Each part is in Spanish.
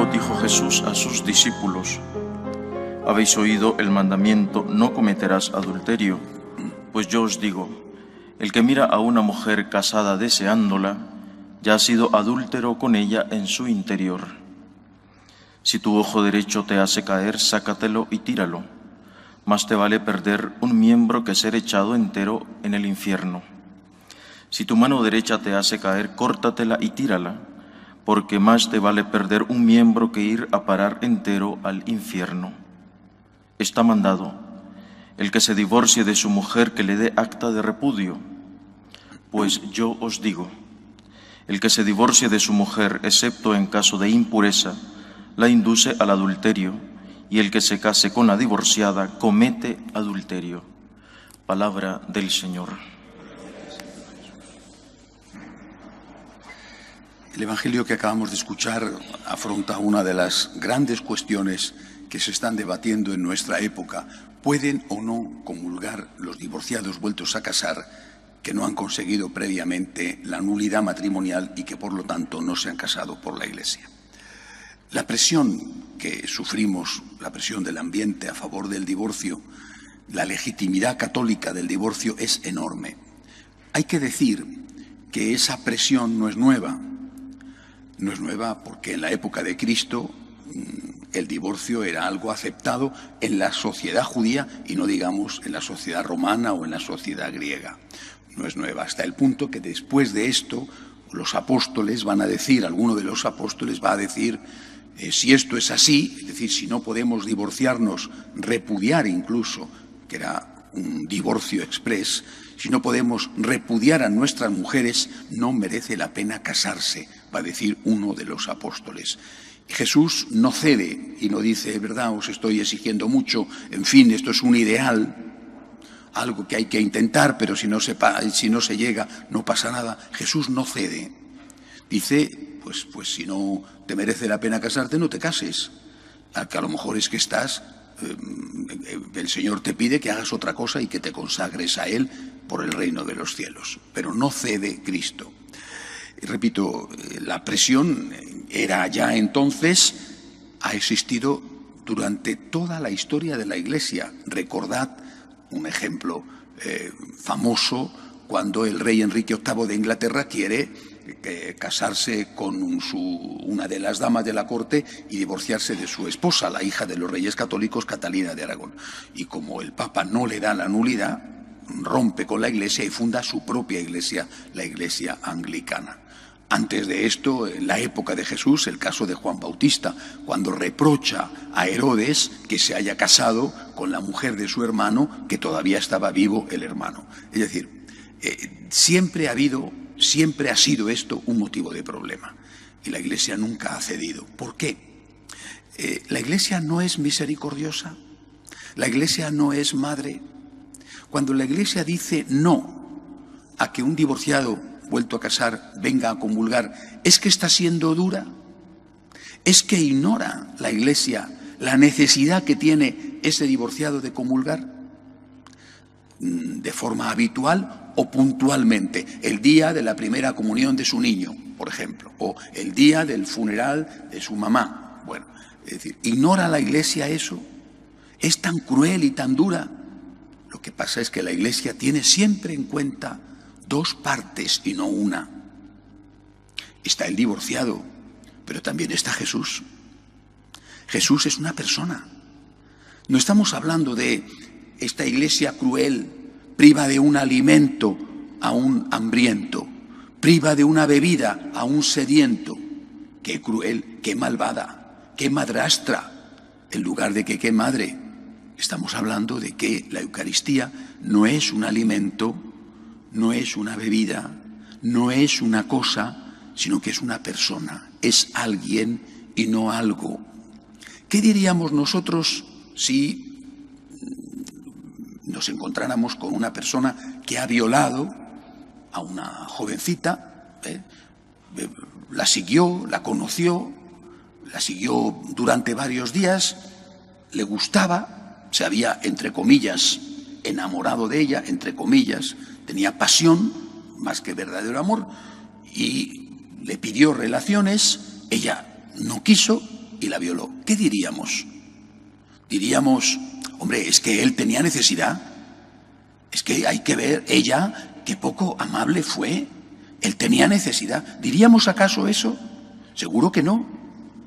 Luego dijo Jesús a sus discípulos: Habéis oído el mandamiento: no cometerás adulterio. Pues yo os digo, el que mira a una mujer casada deseándola, ya ha sido adúltero con ella en su interior. Si tu ojo derecho te hace caer, sácatelo y tíralo. Más te vale perder un miembro que ser echado entero en el infierno. Si tu mano derecha te hace caer, córtatela y tírala, porque más te vale perder un miembro que ir a parar entero al infierno. Está mandado: el que se divorcie de su mujer, que le dé acta de repudio. Pues yo os digo, el que se divorcie de su mujer, excepto en caso de impureza, la induce al adulterio, y el que se case con la divorciada comete adulterio. Palabra del Señor. El Evangelio que acabamos de escuchar afronta una de las grandes cuestiones que se están debatiendo en nuestra época. ¿Pueden o no comulgar los divorciados vueltos a casar que no han conseguido previamente la nulidad matrimonial y que por lo tanto no se han casado por la Iglesia? La presión que sufrimos, la presión del ambiente a favor del divorcio, la legitimidad católica del divorcio es enorme. Hay que decir que esa presión no es nueva. No es nueva porque en la época de Cristo el divorcio era algo aceptado en la sociedad judía y no digamos en la sociedad romana o en la sociedad griega. No es nueva hasta el punto que después de esto los apóstoles van a decir, alguno de los apóstoles va a decir, si esto es así, es decir, si no podemos divorciarnos, repudiar incluso, que era un divorcio exprés, si no podemos repudiar a nuestras mujeres, no merece la pena casarse, va a decir uno de los apóstoles. Jesús no cede y no dice, verdad, os estoy exigiendo mucho, en fin, esto es un ideal, algo que hay que intentar, pero si no se llega, no pasa nada. Jesús no cede. Dice, pues si no te merece la pena casarte, no te cases. Que a lo mejor es que el Señor te pide que hagas otra cosa y que te consagres a Él por el reino de los cielos. Pero no cede Cristo. Y repito, la presión era ya entonces, ha existido durante toda la historia de la Iglesia. Recordad un ejemplo famoso cuando el rey Enrique VIII de Inglaterra quiere casarse con una de las damas de la corte y divorciarse de su esposa, la hija de los reyes católicos, Catalina de Aragón. Y como el Papa no le da la nulidad, rompe con la Iglesia y funda su propia Iglesia, la Iglesia anglicana. Antes de esto, en la época de Jesús, el caso de Juan Bautista, cuando reprocha a Herodes que se haya casado con la mujer de su hermano, que todavía estaba vivo el hermano. Es decir, siempre ha sido esto un motivo de problema. Y la Iglesia nunca ha cedido. ¿Por qué? La Iglesia no es misericordiosa. La Iglesia no es madre. Cuando la Iglesia dice no a que un divorciado vuelto a casar venga a comulgar, ¿es que está siendo dura? ¿Es que ignora la Iglesia la necesidad que tiene ese divorciado de comulgar? De forma habitual o puntualmente, el día de la primera comunión de su niño, por ejemplo, o el día del funeral de su mamá. Bueno, es decir, ¿ignora la Iglesia eso? ¿Es tan cruel y tan dura? Lo que pasa es que la Iglesia tiene siempre en cuenta dos partes y no una. Está el divorciado, pero también está Jesús. Jesús es una persona. No estamos hablando de esta Iglesia cruel, priva de un alimento a un hambriento, priva de una bebida a un sediento. Qué cruel, qué malvada, qué madrastra, en lugar de que qué madre. Estamos hablando de que la Eucaristía no es un alimento, no es una bebida, no es una cosa, sino que es una persona, es alguien y no algo. ¿Qué diríamos nosotros si nos encontráramos con una persona que ha violado a una jovencita? La siguió, la conoció, la siguió durante varios días, le gustaba, se había, entre comillas, enamorado de ella, entre comillas, tenía pasión más que verdadero amor y le pidió relaciones, ella no quiso, y la violó. ¿Qué diríamos? Diríamos, hombre, es que él tenía necesidad. Es que hay que ver ella qué poco amable fue. Él tenía necesidad. ¿Diríamos acaso eso? Seguro que no.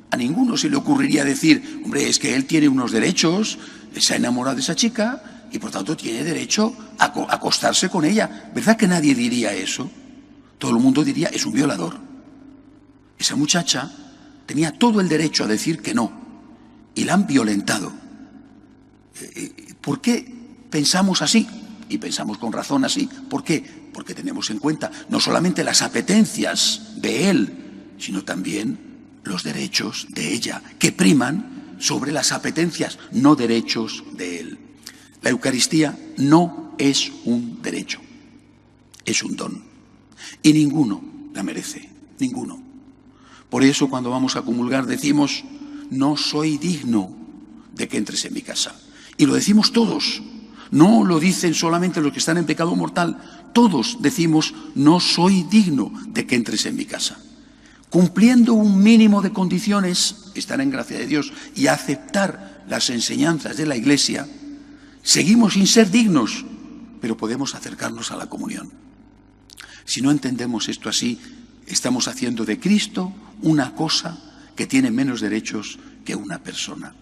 A ninguno se le ocurriría decir, hombre, es que él tiene unos derechos, se ha enamorado de esa chica y por tanto tiene derecho a acostarse con ella. ¿Verdad que nadie diría eso? Todo el mundo diría, es un violador. Esa muchacha tenía todo el derecho a decir que no y la han violentado. ¿Por qué pensamos así? Y pensamos con razón así. ¿Por qué? Porque tenemos en cuenta no solamente las apetencias de él, sino también los derechos de ella, que priman sobre las apetencias, no derechos de él. La Eucaristía no es un derecho, es un don. Y ninguno la merece, ninguno. Por eso cuando vamos a comulgar decimos, no soy digno de que entres en mi casa. Y lo decimos todos. No lo dicen solamente los que están en pecado mortal. Todos decimos, no soy digno de que entres en mi casa. Cumpliendo un mínimo de condiciones, estar en gracia de Dios y aceptar las enseñanzas de la Iglesia, seguimos sin ser dignos, pero podemos acercarnos a la comunión. Si no entendemos esto así, estamos haciendo de Cristo una cosa que tiene menos derechos que una persona.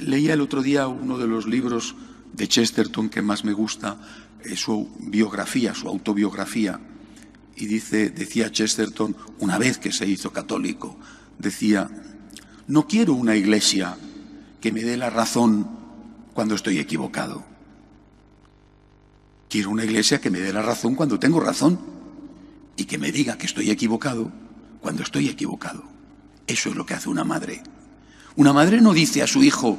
Leía el otro día uno de los libros de Chesterton que más me gusta, su biografía, su autobiografía, y decía Chesterton, una vez que se hizo católico, decía, no quiero una iglesia que me dé la razón cuando estoy equivocado. Quiero una iglesia que me dé la razón cuando tengo razón y que me diga que estoy equivocado cuando estoy equivocado. Eso es lo que hace una madre. Una madre no dice a su hijo,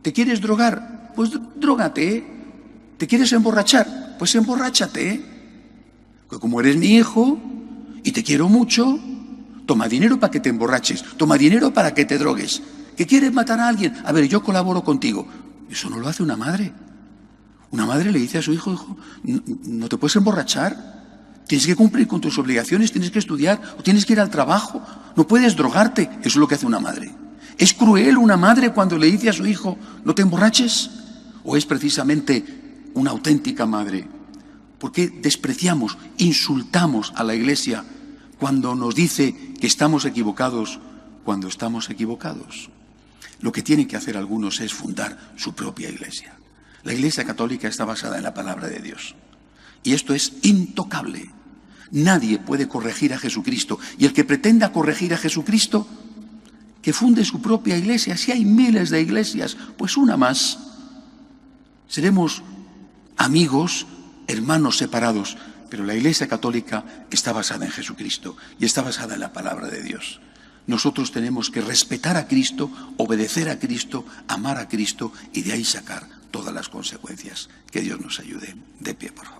¿te quieres drogar? Pues drógate. ¿Te quieres emborrachar? Pues emborráchate. Porque como eres mi hijo y te quiero mucho, toma dinero para que te emborraches, toma dinero para que te drogues. ¿Que quieres matar a alguien? A ver, yo colaboro contigo. Eso no lo hace una madre. Una madre le dice a su hijo, hijo, no te puedes emborrachar, tienes que cumplir con tus obligaciones, tienes que estudiar o tienes que ir al trabajo, no puedes drogarte. Eso es lo que hace una madre. ¿Es cruel una madre cuando le dice a su hijo, no te emborraches? ¿O es precisamente una auténtica madre? ¿Por qué despreciamos, insultamos a la Iglesia cuando nos dice que estamos equivocados cuando estamos equivocados? Lo que tienen que hacer algunos es fundar su propia Iglesia. La Iglesia católica está basada en la palabra de Dios. Y esto es intocable. Nadie puede corregir a Jesucristo. Y el que pretenda corregir a Jesucristo, que funde su propia iglesia. Si hay miles de iglesias, pues una más. Seremos amigos, hermanos separados, pero la Iglesia católica está basada en Jesucristo y está basada en la palabra de Dios. Nosotros tenemos que respetar a Cristo, obedecer a Cristo, amar a Cristo y de ahí sacar todas las consecuencias. Que Dios nos ayude. De pie, por favor.